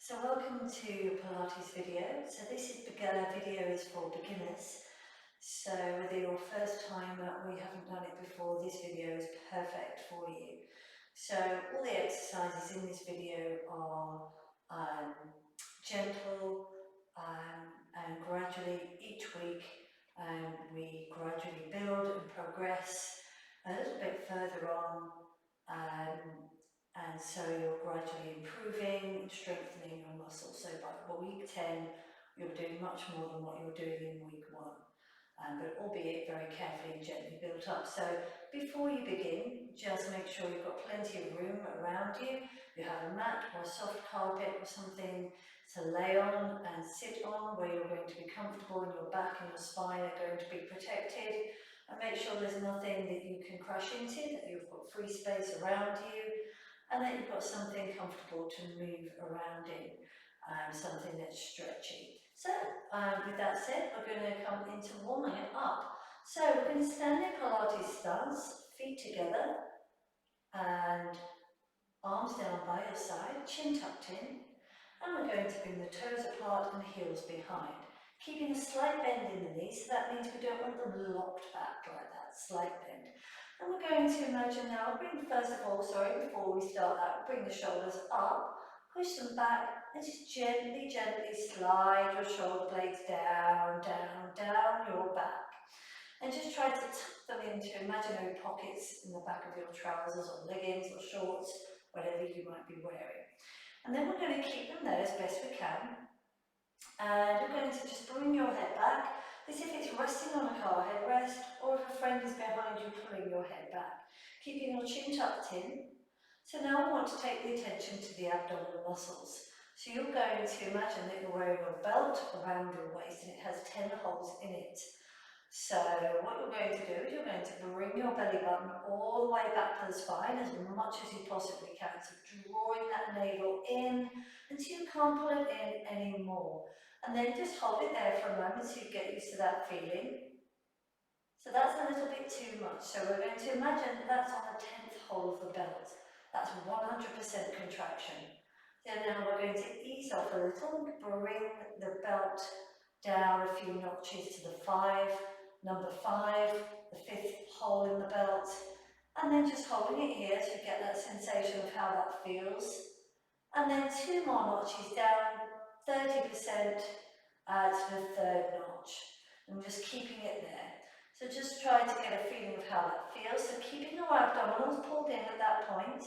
So welcome to Pilates video. So this video is for beginners. So whether your first time or you haven't done it before, this video is perfect for you. So all the exercises in this video are gentle and gradually each week we gradually build and progress a little bit further on. And so you're gradually improving, strengthening your muscles. So by week 10, you're doing much more than what you're doing in week 1, but albeit very carefully and gently built up. So before you begin, just make sure you've got plenty of room around you. You have a mat or a soft carpet or something to lay on and sit on where you're going to be comfortable and your back and your spine are going to be protected. And make sure there's nothing that you can crash into, that you've got free space around you, and that you've got something comfortable to move around in, something that's stretchy. So with that said, we're going to come into warming it up. So we're going to stand in Pilates stance, feet together and arms down by your side, chin tucked in, and we're going to bring the toes apart and the heels behind, keeping a slight bend in the knees. So that means we don't want them locked back like that, slight bend. And we're going to imagine now, before we start that, bring the shoulders up, push them back, and just gently slide your shoulder blades down, down, down your back. And just try to tuck them into imaginary pockets in the back of your trousers or leggings or shorts, whatever you might be wearing. And then we're going to keep them there as best we can. And you're going to just bring your head back, as if it's resting on a car headrest, or if a friend is behind you pulling your head back, keeping your chin tucked in. So now we want to take the attention to the abdominal muscles. So you're going to imagine that you're wearing a belt around your waist and it has 10 holes in it. So what you're going to do is you're going to bring your belly button all the way back to the spine as much as you possibly can. So drawing that navel in until you can't pull it in anymore. And then just hold it there for a moment so you get used to that feeling. So that's a little bit too much. So we're going to imagine that that's on the 10th hole of the belt. That's 100% contraction. So now we're going to ease off a little, bring the belt down a few notches to the 5, number 5, the 5th hole in the belt, and then just holding it here so you get that sensation of how that feels. And then 2 more notches down, 30% to the 3rd notch, and just keeping it there. So just try to get a feeling of how that feels. So keeping your abdominals pulled in at that point,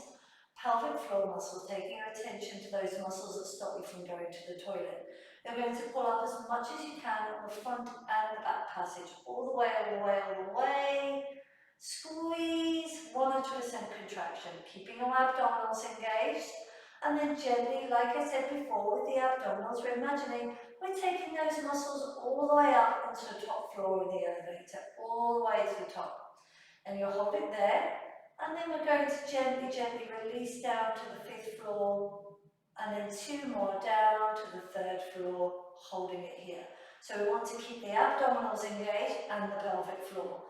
pelvic floor muscles, taking your attention to those muscles that stop you from going to the toilet. You're going to pull up as much as you can on the front and the back passage, all the way, all the way, all the way. Squeeze, 100% contraction, keeping your abdominals engaged. And then gently, like I said before, with the abdominals, we're imagining we're taking those muscles all the way up onto the top floor of the elevator, all the way to the top. And you'll hold it there. And then we're going to gently release down to the 5th floor, and then 2 more down to the 3rd floor, holding it here. So we want to keep the abdominals engaged and the pelvic floor.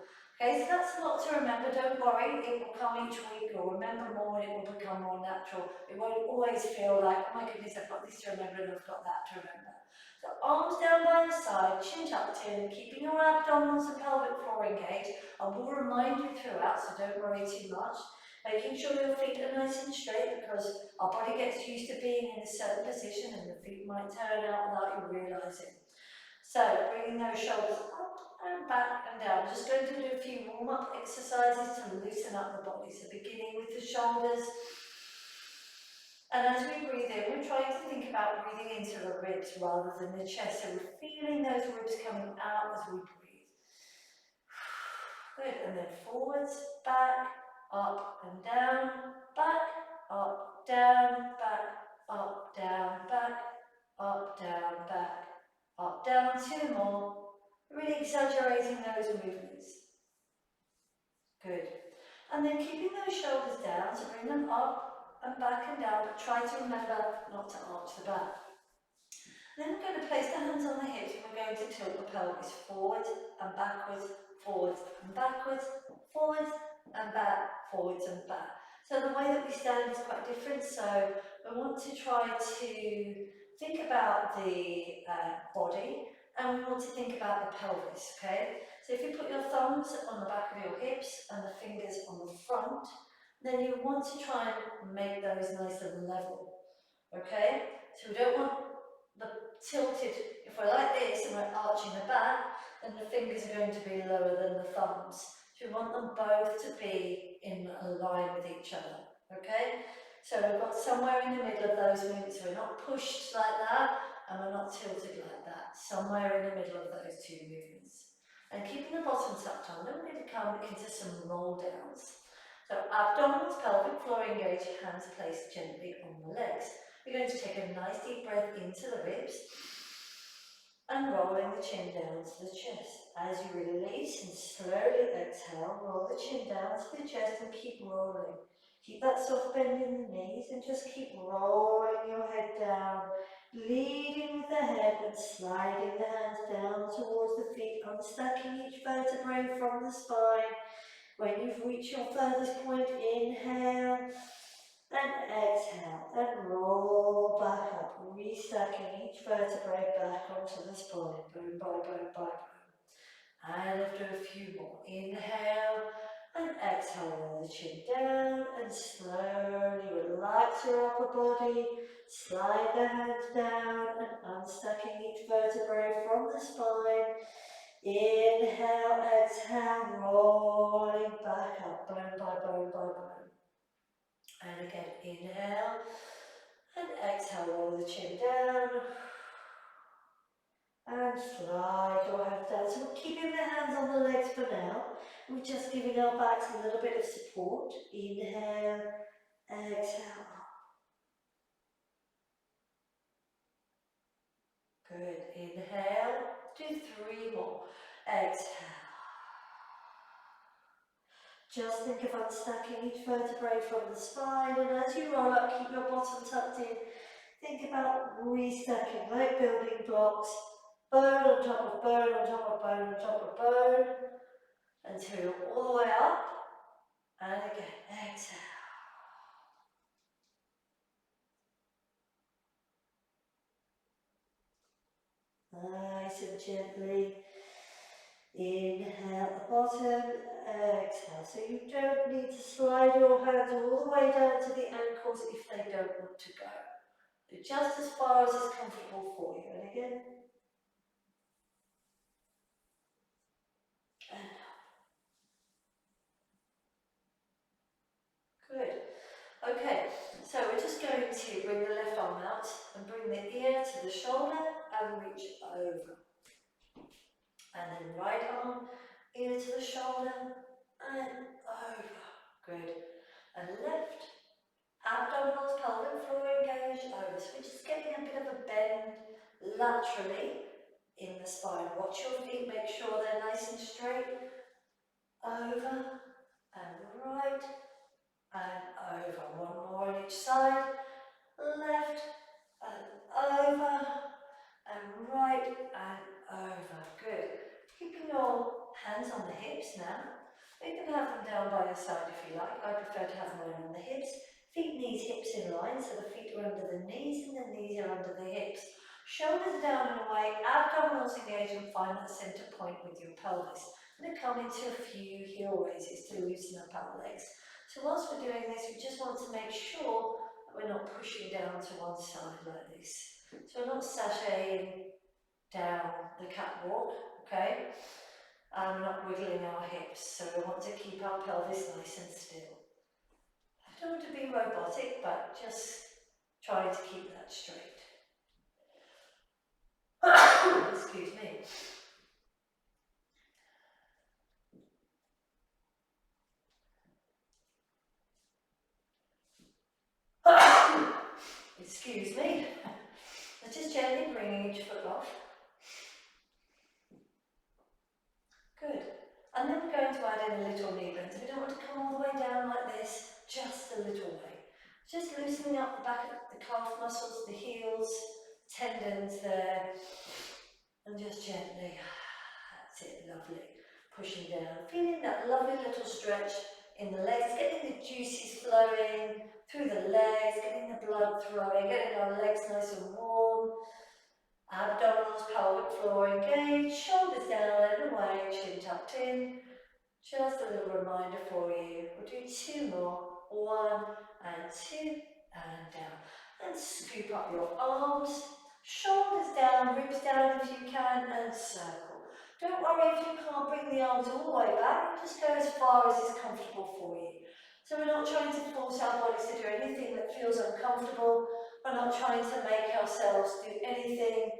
Okay, so that's a lot to remember. Don't worry, it will come each week. You'll remember more and it will become more natural. It won't always feel like, oh my goodness, I've got this to remember and I've got that to remember. So arms down by the side, chin tucked in, keeping your abdominals and pelvic floor engaged. I will remind you throughout, so don't worry too much. Making sure your feet are nice and straight, because our body gets used to being in a certain position and the feet might turn out without you realising. So bringing those shoulders up and back and down. Just going to do a few warm-up exercises to loosen up the body. So beginning with the shoulders. And as we breathe in, we're trying to think about breathing into the ribs rather than the chest. So we're feeling those ribs coming out as we breathe. Good, and then forwards, back, up and down, back, up, down, back, up, down, back, up, down, back, up, down. 2 more. Really exaggerating those movements. Good. And then keeping those shoulders down, so bring them up and back and down, but try to remember not to arch the back. Then we're going to place the hands on the hips and we're going to tilt the pelvis forward and backwards, forwards and backwards, forwards and back, forwards and back. So the way that we stand is quite different. So we want to try to think about the body, and we want to think about the pelvis, okay? So if you put your thumbs on the back of your hips and the fingers on the front, then you want to try and make those nice and level, okay? So we don't want the tilted, if we're like this and we're arching the back, then the fingers are going to be lower than the thumbs. So we want them both to be in line with each other, okay? So we've got somewhere in the middle of those movements, so we're not pushed like that and we're not tilted like that, somewhere in the middle of those two movements. And keeping the bottom tucked on, then we're going to come into some roll downs. So abdominals, pelvic floor engaged, hands placed gently on the legs. We're going to take a nice deep breath into the ribs and rolling the chin down to the chest. As you release and slowly exhale, roll the chin down to the chest and keep rolling. Keep that soft bend in the knees and just keep rolling your head down, leading with the head and sliding the hands down towards the feet, unstacking each vertebrae from the spine. When you've reached your furthest point, inhale and exhale and roll back up, restacking each vertebrae back onto the spine, bone by bone by bone. And after a few more, inhale and exhale, roll the chin down and slowly relax your upper body, slide the hands down and unstacking each vertebrae from the spine. Inhale, exhale, rolling back up, bone by bone by bone. And again, inhale and exhale, roll the chin down. And slide your hands down. So we're keeping the hands on the legs for now. We're just giving our backs a little bit of support. Inhale, exhale. Good. Inhale. Do 3 more. Exhale. Just think of unstacking each vertebrae from the spine, and as you roll up, keep your bottom tucked in. Think about restacking like building blocks. Bone on top of bone on top of bone on top of bone, until you're all the way up. And again, exhale. Nice and gently. Inhale at the bottom, exhale. So you don't need to slide your hands all the way down to the ankles if they don't want to go. Do just as far as is comfortable for you. And again, and good. Okay, so we're just going to bring the left arm out and bring the ear to the shoulder and reach over. And then right arm, ear to the shoulder and over. Good. And left, abdominals, pelvic floor engaged over. So we're just getting a bit of a bend laterally in the spine. Watch your feet, make sure they're nice and straight. Over and right and over. One more on each side. Left and over and right and over. Good. Keeping your hands on the hips now. You can have them down by your side if you like. I prefer to have mine on the hips. Feet, knees, hips in line, so the feet are under the knees and the knees are under the hips. Shoulders down and away, abdominals engaged, and find that centre point with your pelvis. I'm going to come into a few heel raises to loosen up our legs. So whilst we're doing this, we just want to make sure that we're not pushing down to one side like this. So we're not sashaying down the catwalk, okay? And we're not wiggling our hips, so we want to keep our pelvis nice and still. I don't want to be robotic, but just trying to keep that straight. Excuse me. Excuse me. Just gently bringing each foot off. Good. And then we're going to add in a little knee bend. So we don't want to come all the way down like this, just a little way. Just loosening up the back of the calf muscles, the heels, tendons there. And just gently, that's it, lovely. Pushing down, feeling that lovely little stretch in the legs, getting the juices flowing through the legs, getting the blood flowing, getting our legs nice and warm. Abdominals, pelvic floor engaged, shoulders down and away, chin tucked in. Just a little reminder for you. We'll do 2 more. 1 and 2 and down. And scoop up your arms, shoulders down, ribs down if you can, and circle. Don't worry if you can't bring the arms all the way back, just go as far as is comfortable for you. So we're not trying to force our bodies to do anything that feels uncomfortable. We're not trying to make ourselves do anything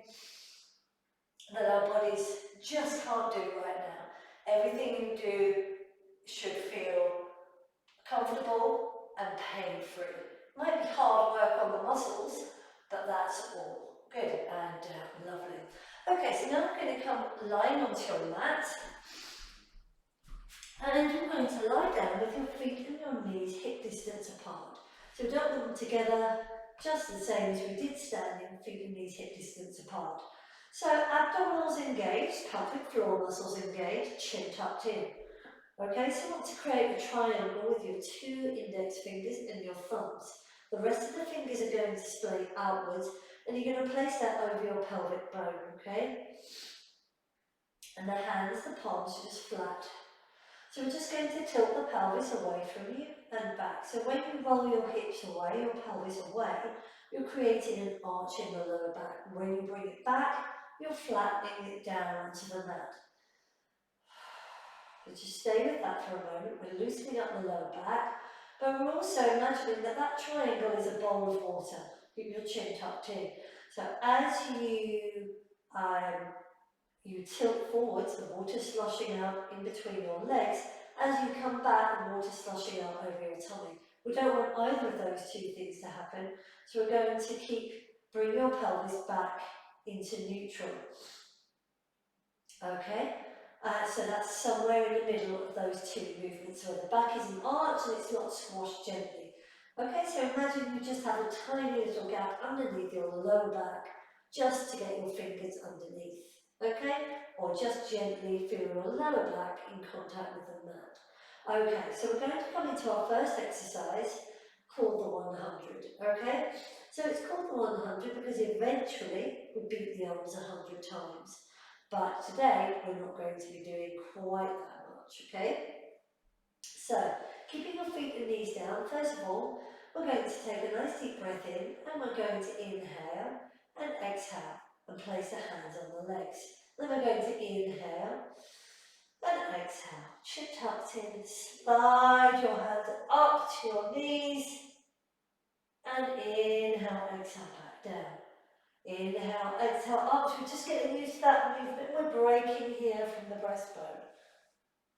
that our bodies just can't do right now. Everything you do should feel comfortable and pain-free. Might be hard work on the muscles, but that's all. Good, and lovely. Okay, so now I'm going to come lying onto your mat, and you're going to lie down with your feet and your knees hip distance apart. So we don't want them together, just the same as we did standing, feet and knees hip distance apart. So abdominals engaged, pelvic floor muscles engaged, chin tucked in. Okay, so you want to create a triangle with your 2 index fingers and your thumbs. The rest of the fingers are going to splay outwards, and you're going to place that over your pelvic bone, okay? And the hands, the palms are just flat. So we're just going to tilt the pelvis away from you and back. So when you roll your hips away, your pelvis away, you're creating an arch in the lower back. When you bring it back, you're flattening it down onto the mat. So just stay with that for a moment. We're loosening up the lower back, but we're also imagining that that triangle is a bowl of water. Keep your chin tucked in. So as you tilt forwards, the water sloshing out in between your legs. As you come back, the water sloshing out over your tummy. We don't want either of those 2 things to happen, so we're going to bring your pelvis back into neutral. Okay? So that's somewhere in the middle of those 2 movements where the back isn't arched and it's not squashed gently. Okay, so imagine you just have a tiny little gap underneath your lower back just to get your fingers underneath. Okay, or just gently feel your lower back in contact with the mat. Okay, so we're going to come into our first exercise called the 100. Okay, so it's called the 100 because eventually we beat the arms 100 times. But today, we're not going to be doing quite that much, okay? So, keeping your feet and knees down, first of all, we're going to take a nice deep breath in, and we're going to inhale and exhale, and place the hands on the legs. Then we're going to inhale and exhale, chin tucked in, slide your hands up to your knees, and inhale, exhale, back down. Inhale, exhale, up. So we're just getting used to that movement. We're breaking here from the breastbone.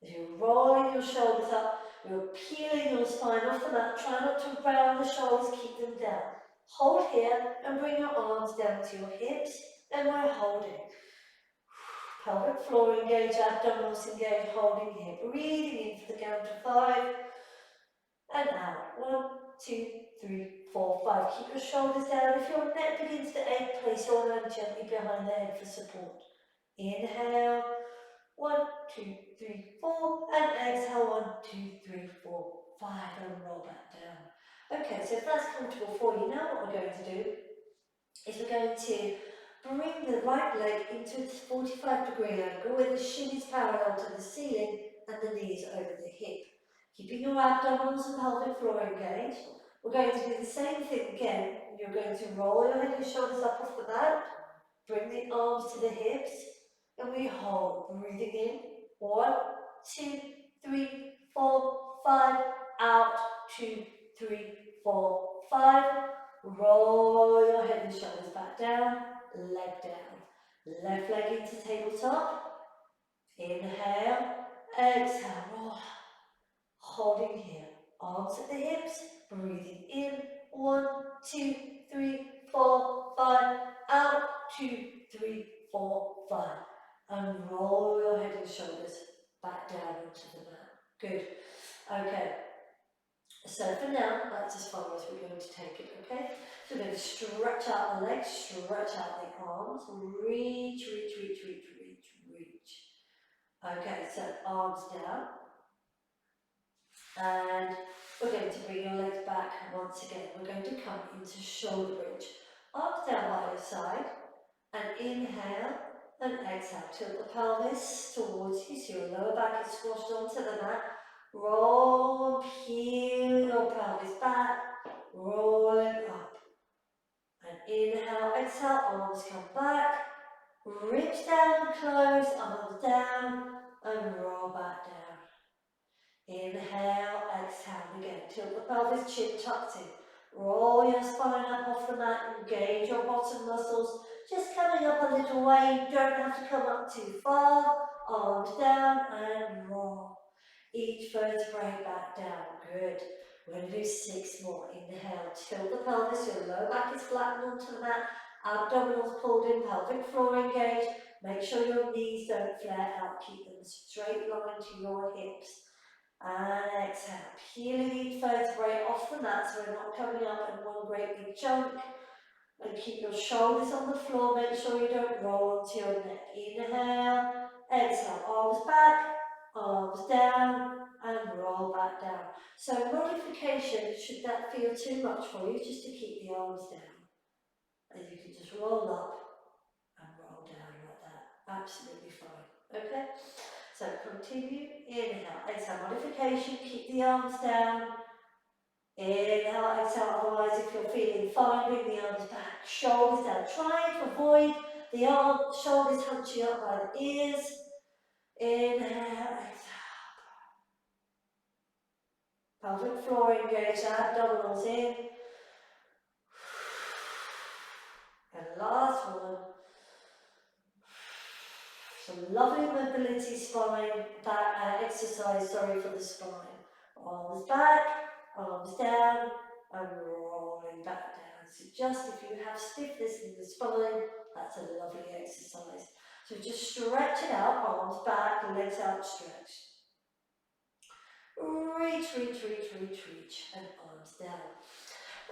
As you're rolling your shoulders up, you're peeling your spine off the mat. Try not to round the shoulders, keep them down. Hold here and bring your arms down to your hips, and we're holding. Pelvic floor engaged, abdominals engaged, holding here. Breathing in for the count of 5, and out. 1, 2, 3, 4, 5. Keep your shoulders down. If your neck begins to ache, place your hand gently behind the head for support. Inhale. 1, 2, 3, 4. And exhale. 1, 2, 3, 4, 5. And roll back down. Okay, so if that's comfortable for you, now what we're going to do is we're going to bring the right leg into its 45-degree angle where the shin is parallel to the ceiling and the knees over the hip. Keeping your abdominals and pelvic floor engaged. We're going to do the same thing again. You're going to roll your head and shoulders up off the mat. Bring the arms to the hips. And we hold. Breathing in. 1, 2, 3, 4, 5. Out. 2, 3, 4, 5. Roll your head and shoulders back down. Leg down. Left leg into tabletop. Inhale. Exhale. Roll up. Holding here, arms at the hips, breathing in, 1, 2, 3, 4, 5, out, 2, 3, 4, 5, and roll your head and shoulders back down onto the mat. Good. Okay. So for now, that's as far as we're going to take it, okay? So we're going to stretch out the legs, stretch out the arms, reach, reach, reach, reach, reach, reach. Okay, so arms down. And we're going to bring your legs back once again. We're going to come into shoulder bridge. Up, down by your side. And inhale and exhale. Tilt the pelvis towards you so your lower back is squashed onto the mat. Roll, peel your pelvis back. Rolling up. And inhale, exhale, arms come back. Reach down, close, arms down, and roll back down. Inhale, exhale again. Tilt the pelvis, chin tucked in. Roll your spine up off the mat, engage your bottom muscles. Just coming up a little way, you don't have to come up too far. Arms down and roll. Each vertebrae back down. Good. We're going to do 6 more. Inhale, tilt the pelvis, your lower back is flattened onto the mat. Abdominals pulled in, pelvic floor engaged. Make sure your knees don't flare out. Keep them straight line to your hips. And exhale, peeling each vertebrae off the mat so we're not coming up in one great big chunk. And keep your shoulders on the floor, make sure you don't roll onto your neck. Inhale, exhale, arms back, arms down, and roll back down. So modification, should that feel too much for you, just to keep the arms down. And you can just roll up and roll down like that. Absolutely fine, okay? So continue, inhale, exhale, modification, keep the arms down. Inhale, exhale, otherwise if you're feeling fine, bring the arms back, shoulders down. Try to avoid the shoulders hunching up by the ears. Inhale, exhale. Pelvic floor engaged, abdominals in. And last one. Some lovely mobility spine back exercise, for the spine. Arms back, arms down, and rolling back down. So just if you have stiffness in the spine, that's a lovely exercise. So just stretch it out, arms back, legs outstretched. Reach, reach, reach, reach, reach, and arms down.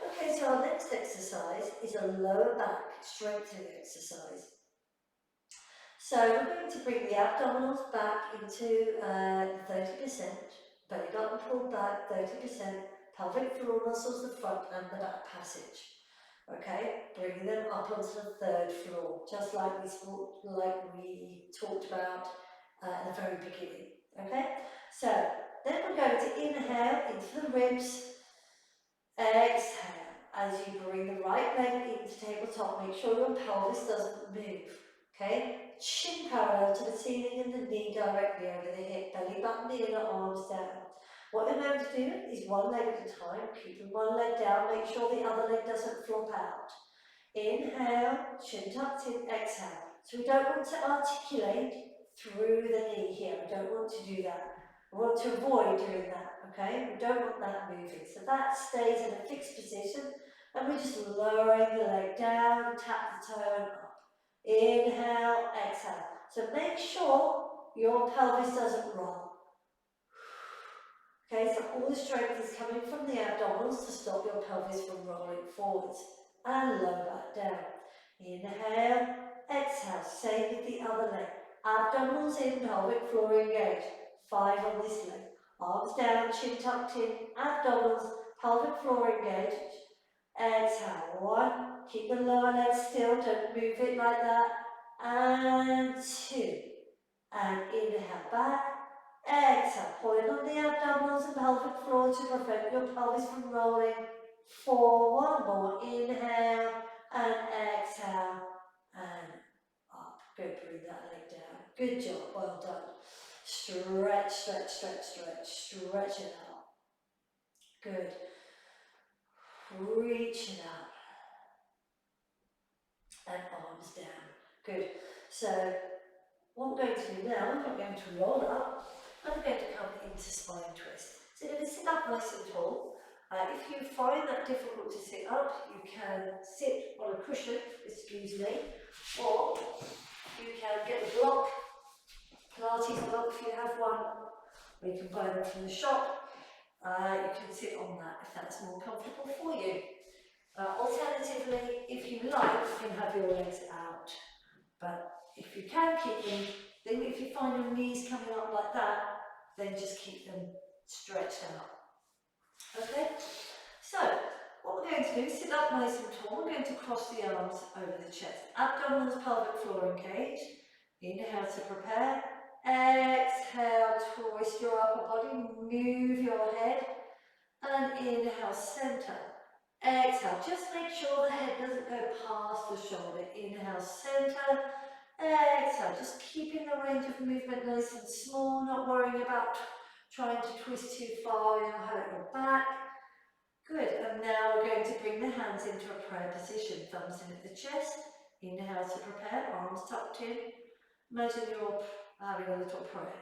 Okay, so our next exercise is a lower back strengthening exercise. So we're going to bring the abdominals back into 30%, belly button pulled back 30%, pelvic floor muscles the front and the back passage. Okay, bringing them up onto the 3rd floor, just like we talked about at the very beginning. Okay, so then we're going to inhale into the ribs, exhale. As you bring the right leg into tabletop, make sure your pelvis doesn't move. Okay, chin parallel to the ceiling and the knee directly over the hip, belly button in, arms down. What you're going to do is one leg at a time, keeping one leg down, make sure the other leg doesn't flop out. Inhale, chin tucked in, exhale. So we don't want to articulate through the knee here, we don't want to do that. We want to avoid doing that, okay? We don't want that moving. So that stays in a fixed position, and we're just lowering the leg down, tap the toe and up. Inhale, exhale. So make sure your pelvis doesn't roll. Okay, so all the strength is coming from the abdominals to stop your pelvis from rolling forwards. And lower back down. Inhale, exhale. Same with the other leg. Abdominals in, pelvic floor engaged. 5 on this leg. Arms down, chin tucked in, abdominals, pelvic floor engaged. Exhale, 1. Keep the lower leg still, don't move it like that. And 2. And inhale back. Exhale, pulling on the abdominals and pelvic floor to prevent your pelvis from rolling. 4, 1 more. Inhale and exhale and up. Good, bring that leg down. Good job, well done. Stretch, stretch, stretch, stretch. Stretch it out. Good. Reach it up. And arms down. Good. So what we're going to do now, I'm going to roll up. I'm going to come into spine twist. So you're going to sit up nice and tall. If you find that difficult to sit up, you can sit on a cushion, excuse me, or you can get a block, Pilates block if you have one, or you can buy them from the shop. You can sit on that if that's more comfortable for you. Alternatively, if you like, you can have your legs out. But if you can keep them, then if you find your knees coming up like that, then just keep them stretched out. Okay, so what we're going to do is sit up nice and tall. We're going to cross the arms over the chest. Abdominals, pelvic floor engaged. Inhale to prepare. Exhale, twist your upper body, move your head. And inhale, center. Exhale, just make sure the head doesn't go past the shoulder. Inhale, center. Exhale, just keeping the range of movement nice and small, not worrying about trying to twist too far, you'll hurt your back. Good, and now we're going to bring the hands into a prayer position, thumbs in at the chest. Inhale to prepare, arms tucked in. Imagine you're having a little prayer.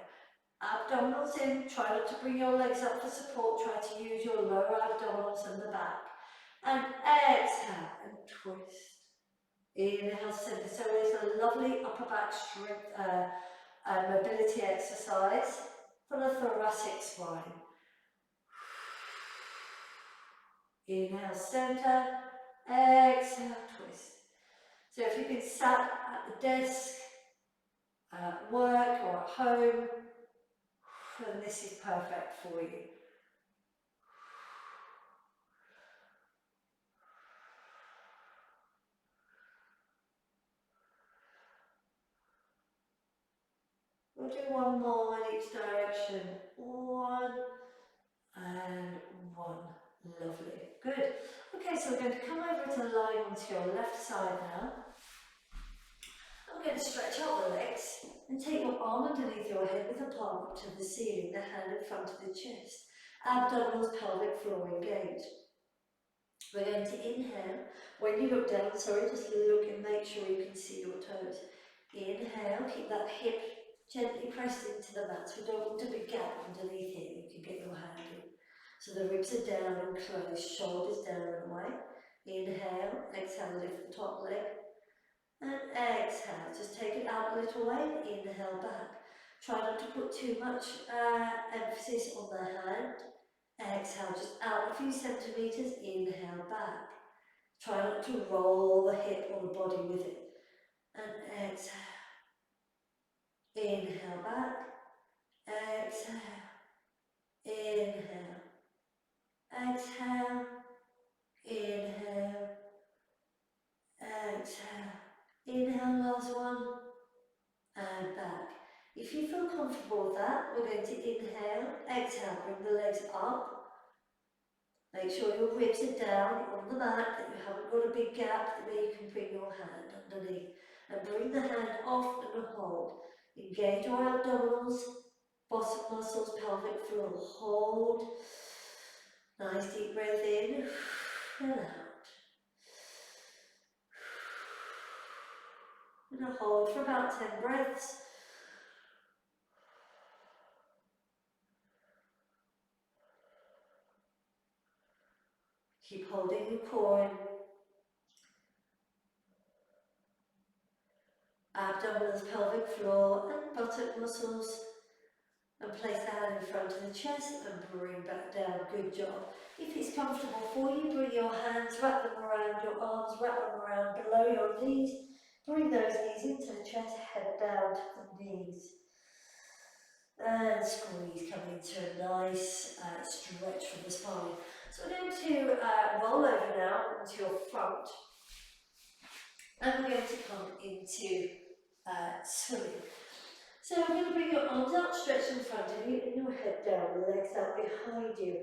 Abdominals in, try not to bring your legs up for support, try to use your lower abdominals and the back. And exhale and twist. Inhale, center. So it's a lovely upper back strength mobility exercise for the thoracic spine. Inhale, center. Exhale, twist. So if you've been sat at the desk, at work or at home, then this is perfect for you. We'll do one more in each direction. One and one. Lovely. Good. Okay, so we're going to come over to lie onto your left side now. And we're going to stretch out the legs and take your arm underneath your head with the palm up to the ceiling, the hand in front of the chest. Abdominals, pelvic floor engaged. We're going to inhale. When you look down, sorry, just look and make sure you can see your toes. Inhale, keep that hip gently pressed into the mat. So we don't want a big gap underneath here. You can get your hand in. So the ribs are down and closed, shoulders down and away. Inhale, exhale, lift the top leg. And exhale, just take it out a little way. Inhale back. Try not to put too much emphasis on the hand. Exhale, just out a few centimetres. Inhale back. Try not to roll the hip or the body with it. And exhale. Inhale back. Exhale. Inhale. Exhale. Inhale. Exhale. Inhale, last one. And back. If you feel comfortable with that, we're going to inhale. Exhale, bring the legs up. Make sure your ribs are down on the mat, that you haven't got a big gap where you can bring your hand underneath. And bring the hand off and hold. Engage your abdominals, bottom muscles, pelvic floor. Hold. Nice deep breath in and out. And a hold for about 10 breaths. Keep holding your core in. Abdominals, pelvic floor and buttock muscles. And place the hand in front of the chest and bring back down. Good job. If it's comfortable for you, bring your hands, wrap them around your arms, wrap them around below your knees. Bring those knees into the chest, head down to the knees. And squeeze, come into a nice stretch from the spine. So we're going to roll over now onto your front. And we're going to come into swimming. So we're going to bring your arms out, stretch in front of you, and your head down, legs out behind you.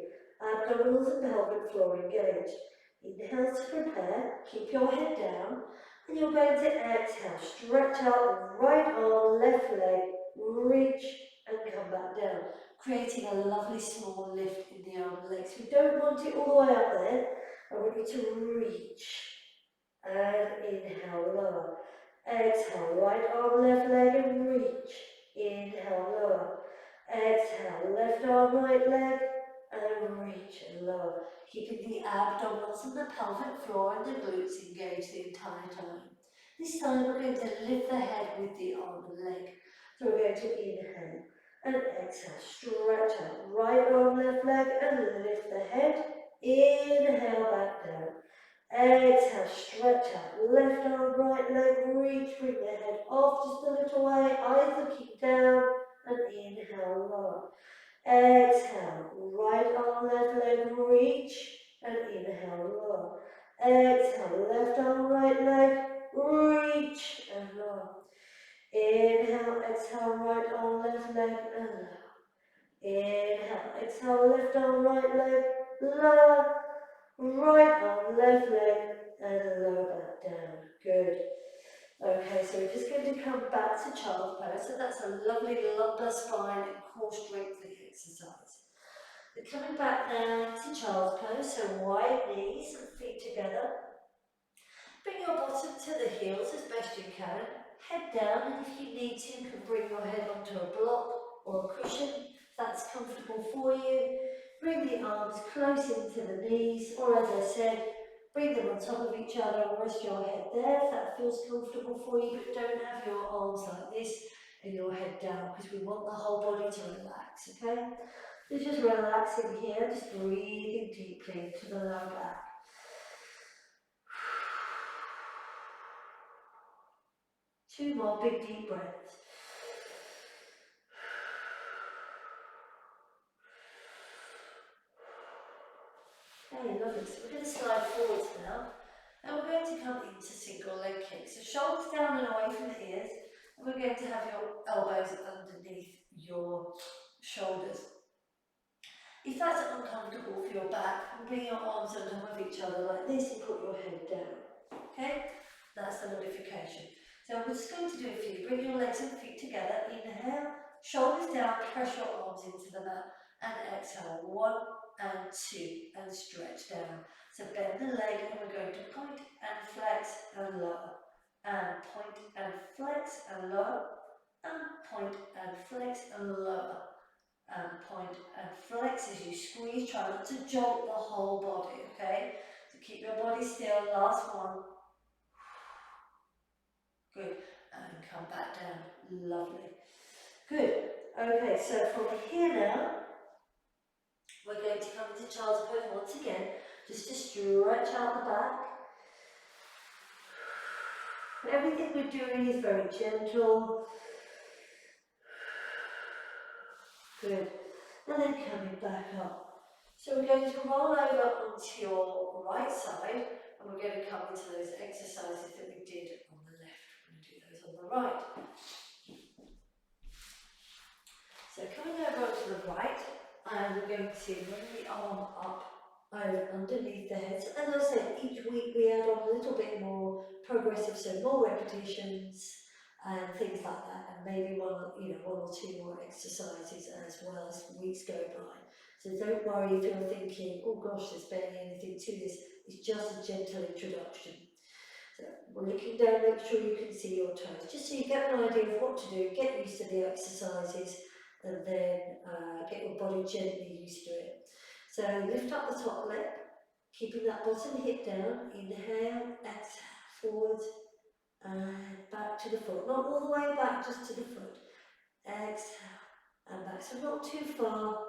Abdominals and pelvic floor engaged. Inhale to prepare, keep your head down, and you're going to exhale, stretch out right arm, left leg, reach, and come back down, creating a lovely small lift in the arm and legs. We don't want it all the way up there. I want you to reach, and inhale, lower. Exhale, right arm, left leg and reach. Inhale, lower. Exhale, left arm, right leg and reach and lower. Keeping the abdominals and the pelvic floor and the glutes engaged the entire time. This time we're going to lift the head with the arm and leg. So we're going to inhale and exhale, stretch out. Right arm, left leg and lift the head. Inhale, back down. Exhale, stretch out, left arm, right leg, reach, bring the head off just a little way, eyes looking down, and inhale, lower. Exhale, right arm, left leg, reach, and inhale, lower. Exhale, left arm, right leg, reach, and lower. Inhale, exhale, right arm, left leg, and lower. Inhale, exhale, left arm, right leg, lower. Right arm, left leg, and lower back down. Good. Okay, so we're just going to come back to child's pose. So that's a lovely lumbar spine and core strengthening exercise. We're coming back now to child's pose, so wide knees and feet together. Bring your bottom to the heels as best you can. Head down, and if you need to, you can bring your head onto a block or a cushion if that's comfortable for you. Bring the arms close into the knees, or as I said, bring them on top of each other and rest your head there if that feels comfortable for you, but don't have your arms like this and your head down because we want the whole body to relax, okay? So just relax in here, just breathing deeply into the lower back. Two more big deep breaths. Okay, lovely. So we're going to slide forwards now. And we're going to come into single leg kicks. So shoulders down and away from the ears. And we're going to have your elbows underneath your shoulders. If that's uncomfortable for your back, bring your arms on top of each other like this and put your head down. Okay? That's the modification. So we're just going to do it for you. Bring your legs and feet together. Inhale, shoulders down, press your arms into the mat. And exhale, 1 and 2, and stretch down. So bend the leg and we're going to point and flex and lower. And point and flex and lower. And point and flex and lower. And point and flex as you squeeze. Try not to jolt the whole body, okay? So keep your body still. Last one. Good. And come back down. Lovely. Good. Okay, so from here now, we're going to come into child's pose once again, just to stretch out the back. Everything we're doing is very gentle. Good. And then coming back up. So we're going to roll over onto your right side, and we're going to come into those exercises that we did on the left. We're going to do those on the right. So coming over onto the right, and we're going to bring the arm up over underneath the head. So as I said, each week we add on a little bit more progressive, so more repetitions and things like that, and maybe one or two more exercises as well as weeks go by. So don't worry if you're thinking, oh gosh, there's barely anything to this. It's just a gentle introduction. So we're looking down, make sure you can see your toes, just so you get an idea of what to do, get used to the exercises, and then get your body gently used to it. So lift up the top leg, keeping that bottom hip down. Inhale, exhale, forward, and back to the foot. Not all the way back, just to the foot. Exhale, and back. So not too far.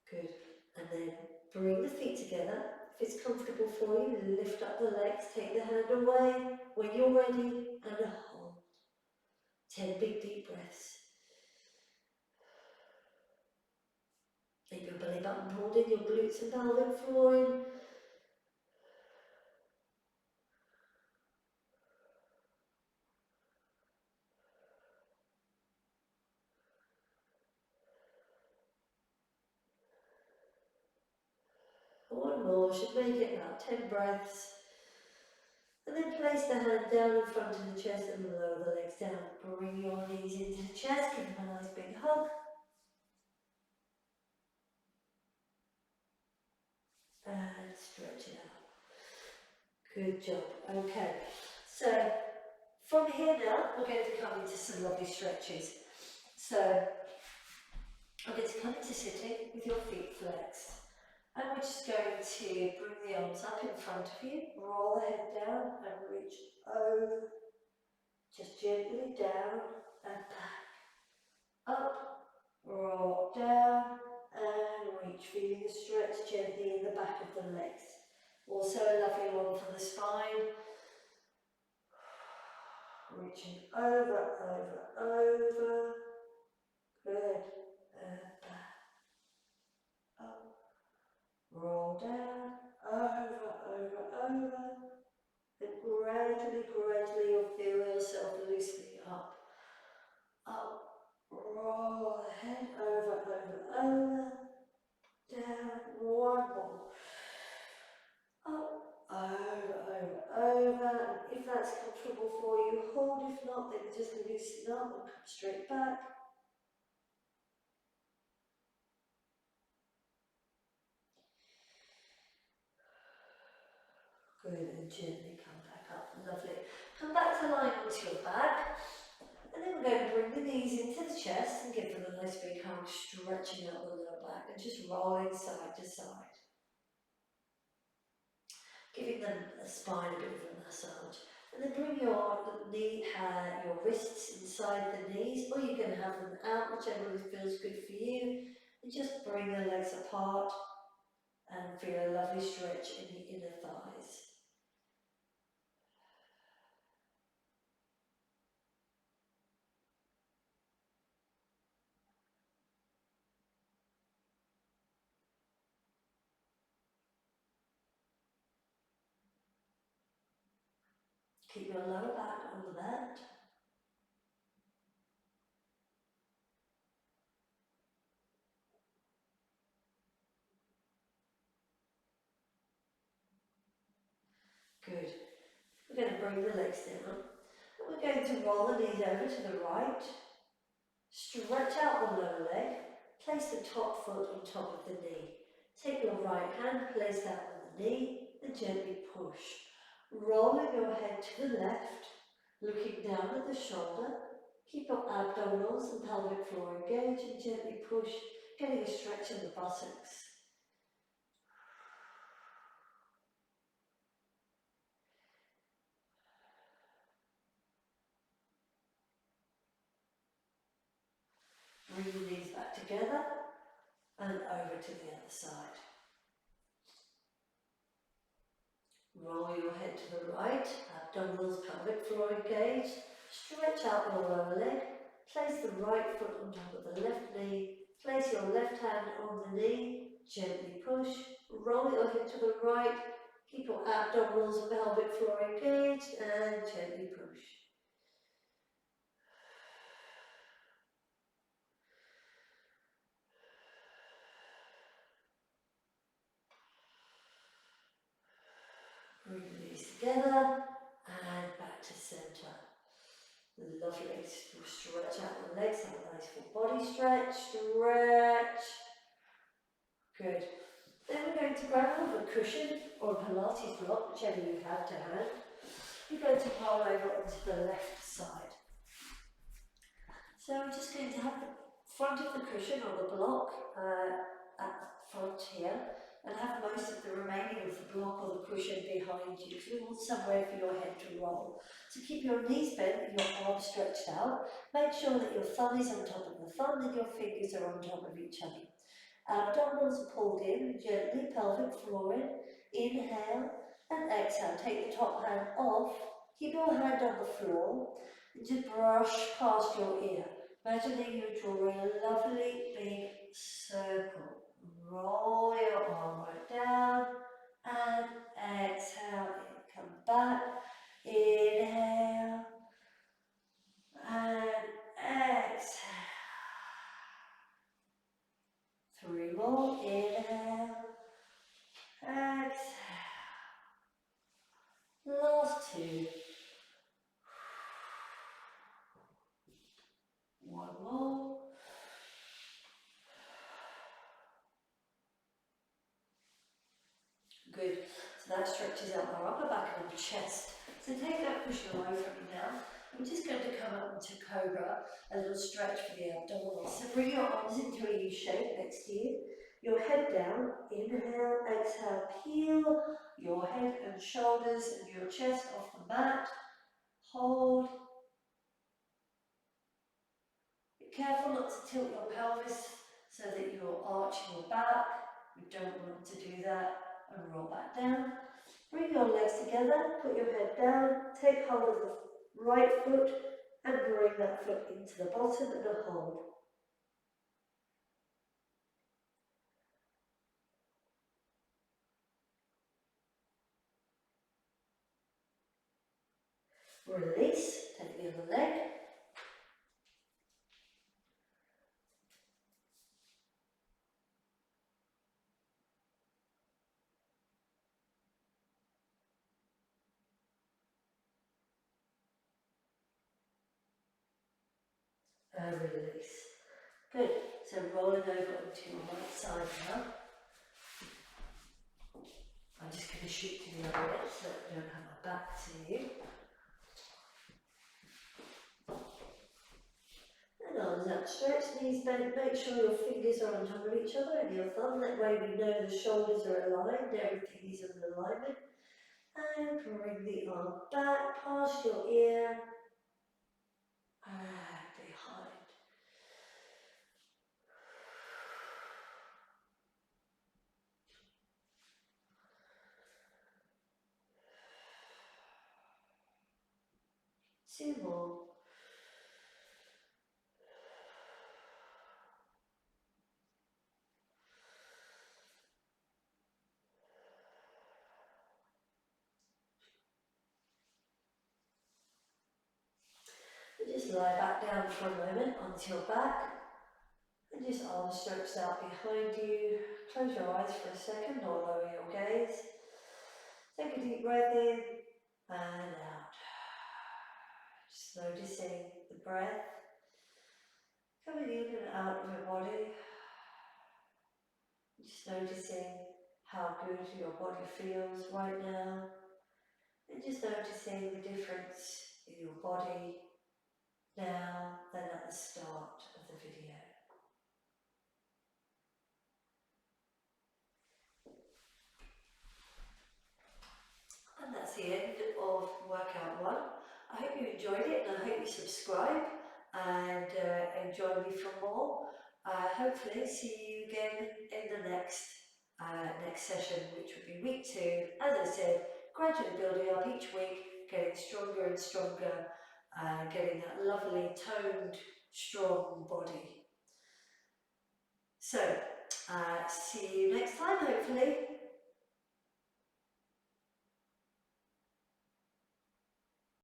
Good. And then bring the feet together. If it's comfortable for you, lift up the legs, take the hand away when you're ready, and hold. 10 big deep breaths. Keep your belly button pulled in, your glutes and pelvic floor in. One more, should make it about 10 breaths. And then place the hand down in front of the chest and lower the legs down. Bring your knees into the chest, give them a nice big hug. And stretch it out. Good job. Okay, so from here now, we're going to come into some lovely stretches. So I'm going to come into sitting with your feet flexed. And we're just going to bring the arms up in front of you, roll the head down and reach over, just gently down. and back. Up, roll down, and reach. Feeling the stretch gently in the back of the legs. Also a lovely one for the spine. Reaching over, over. Good. And back. Up. Roll down. Over. And gradually you'll feel yourself loosening up. Up. Roll the head over. Down. One more. Up. Over. And if that's comfortable for you, hold. If not, then just loosen up and come straight back. Good, and gently come back up. Lovely. Come back to lying onto your back. And then we're going to bring the knees into the chest and give them a nice big hug, stretching out the lower back and just rolling side to side. Giving them a spine a bit of a massage. And then bring your wrists inside the knees, or you can have them out, whichever feels good for you. And just bring the legs apart and feel a lovely stretch in the inner thighs. Keep your lower back on the mat. Good. We're going to bring the legs down. And we're going to roll the knees over to the right. Stretch out the lower leg. Place the top foot on top of the knee. Take your right hand, place that on the knee, and gently push. Rolling your head to the left, looking down at the shoulder. Keep your abdominals and pelvic floor engaged and gently push, getting a stretch in the buttocks. Bring the knees back together and over to the other side. Roll your head to the right, abdominals, pelvic floor engaged. Stretch out your lower leg. Place the right foot on top of the left knee. Place your left hand on the knee. Gently push. Roll your head to the right. Keep your abdominals and pelvic floor engaged and gently push. Bring the knees together and back to centre. Lovely. Stretch out the legs, have a nice full body stretch. Stretch. Good. Then we're going to grab hold of a cushion or a Pilates block, whichever you have to hand. You're going to roll over onto the left side. So I'm just going to have the front of the cushion or the block at the front here, and have most of the remaining of the block or the cushion behind you, because we want somewhere for your head to roll. So keep your knees bent and your arms stretched out. Make sure that your thumb is on top of the thumb and your fingers are on top of each other. Abdominals are pulled in, gently, pelvic floor in. Inhale and exhale. Take the top hand off. Keep your hand on the floor and just brush past your ear. Imagining you're drawing a lovely big circle. Roll your arm right down and exhale in. Come back. Inhale and exhale. 3 more. Inhale. Exhale. Last 2. 1 more. Good. So that stretches out our upper back and our chest. So take that cushion away from you now. We're just going to come up into Cobra, a little stretch for the abdominals. So bring your arms into a U shape next to you. Your head down. Inhale, exhale, peel your head and shoulders and your chest off the mat. Hold. careful not to tilt your pelvis so that you're arching your back. We don't want to do that. And roll back down. Bring your legs together, put your head down, take hold of the right foot and bring that foot into the bottom and hold. Release, take the other leg. Release. Good. So rolling over onto your right side now. I'm just going to shoot to the other edge so that I don't have my back to you. And arms outstretched, knees bent. Make sure your fingers are on top of each other and your thumb. That way we know the shoulders are aligned, everything is in alignment. And bring the arm back past your ear and behind. 2 more. And just lie back down for a moment onto your back. And just arms stretched out behind you. Close your eyes for a second or lower your gaze. Take a deep breath in and out. Just noticing the breath coming in and out of your body. Just noticing how good your body feels right now. And just noticing the difference in your body now than at the start of the video. And that's the end of workout 1. I hope you enjoyed it and I hope you subscribe and join me for more. Hopefully see you again in the next session, which will be week 2. As I said, gradually building up each week, getting stronger and stronger, getting that lovely toned, strong body. So, see you next time hopefully.